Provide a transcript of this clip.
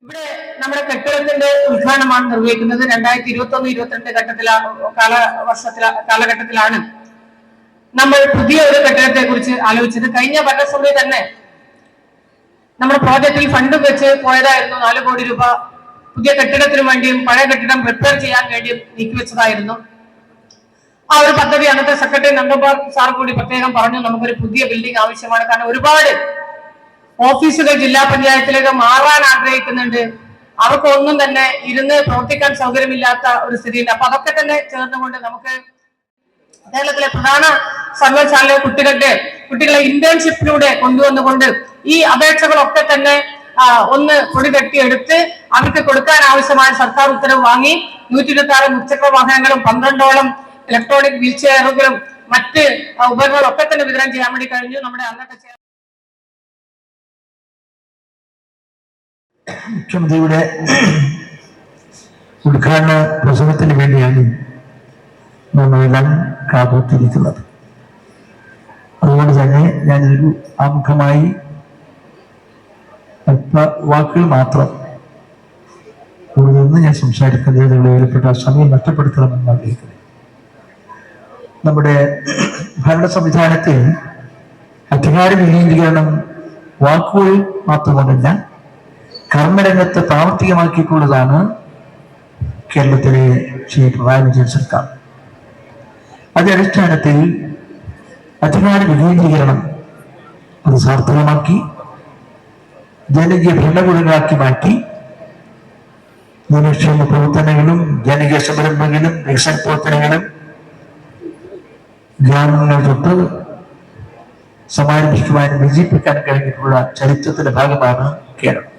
ഇവിടെ നമ്മുടെ കെട്ടിടത്തിന്റെ ഉദ്ഘാടനമാണ് നിർവഹിക്കുന്നത്. 2021-22 കാലഘട്ടത്തിലാണ് നമ്മൾ പുതിയ ഒരു കെട്ടിടത്തെ കുറിച്ച് ആലോചിച്ചത്. കഴിഞ്ഞ ഭരണസമിതി തന്നെ നമ്മുടെ പ്രോജക്റ്റിൽ ഫണ്ട് വെച്ച് പോയതായിരുന്നു. 4 കോടി രൂപ പുതിയ കെട്ടിടത്തിന് വേണ്ടിയും പഴയ കെട്ടിടം റിപ്പയർ ചെയ്യാൻ വേണ്ടിയും നീക്കിവെച്ചതായിരുന്നു. ആ ഒരു പദ്ധതി അന്നത്തെ സെക്രട്ടറി നന്ദകുമാർ സാർ കൂടി പ്രത്യേകം പറഞ്ഞു, നമുക്കൊരു പുതിയ ബിൽഡിംഗ് ആവശ്യമാണ്. കാരണം ഒരുപാട് ഓഫീസുകൾ ജില്ലാ പഞ്ചായത്തിലേക്ക് മാറാൻ ആഗ്രഹിക്കുന്നുണ്ട്. അവർക്കൊന്നും തന്നെ ഇരുന്ന് പ്രവർത്തിക്കാൻ സൗകര്യമില്ലാത്ത ഒരു സ്ഥിതിയുണ്ട്. അപ്പൊ അതൊക്കെ തന്നെ ചേർന്നുകൊണ്ട് നമുക്ക് കേരളത്തിലെ പ്രധാന സർവകലാശാലയിലെ കുട്ടികളെ ഇന്റേൺഷിപ്പിലൂടെ കൊണ്ടുവന്നുകൊണ്ട് ഈ അപേക്ഷകളൊക്കെ തന്നെ ഒന്ന് പൊടി തട്ടിയെടുത്ത് അവർക്ക് കൊടുക്കാൻ ആവശ്യമായ സർക്കാർ ഉത്തരവ് വാങ്ങി 126 മുച്ചക്ര വാഹനങ്ങളും 12ഓളം ഇലക്ട്രോണിക് വീൽ ചെയറുകളും മറ്റ് ഉപകരണങ്ങളും ഒക്കെ തന്നെ വിതരണം ചെയ്യാൻ വേണ്ടി കഴിഞ്ഞു. നമ്മുടെ അന്നത്തെ മുഖ്യമന്ത്രിയുടെ ഉദ്ഘാടന പ്രസംഗത്തിന് വേണ്ടിയാണ് നമ്മളെല്ലാം കാത്തിരിക്കുന്നത്. അതുകൊണ്ട് തന്നെ ഞാനൊരു ആമുഖമായി വാക്കുകൾ മാത്രം കൂടുതൽ ഞാൻ സംസാരിക്കുന്നതിന് വിലപ്പെട്ട സമയം നഷ്ടപ്പെടുത്തണമെന്ന് ആഗ്രഹിക്കുന്നത്. നമ്മുടെ ഭരണ സംവിധാനത്തിൽ അധികാര വികേന്ദ്രീകരണം വാക്കുകൾ മാത്രമല്ല കർമ്മരംഗത്ത് പ്രാവർത്തികമാക്കിയിട്ടുള്ളതാണ് കേരളത്തിലെ ശ്രീ പിണറായി വിജയൻ സർക്കാർ. അതേ അടിസ്ഥാനത്തിൽ അധികാര വികേന്ദ്രീകരണം അത് സാർത്ഥകമാക്കി ജനകീയ ഭരണകൂടങ്ങളാക്കി മാറ്റി ജനക്ഷേമ പ്രവർത്തനങ്ങളും ജനകീയ സംരംഭങ്ങളും വികസന പ്രവർത്തനങ്ങളും ഗ്രാമങ്ങൾ തൊട്ട് സമാരംഭിക്കുവാനും വിജയിപ്പിക്കാൻ കഴിഞ്ഞിട്ടുള്ള ചരിത്രത്തിന്റെ ഭാഗമാണ് കേരളം.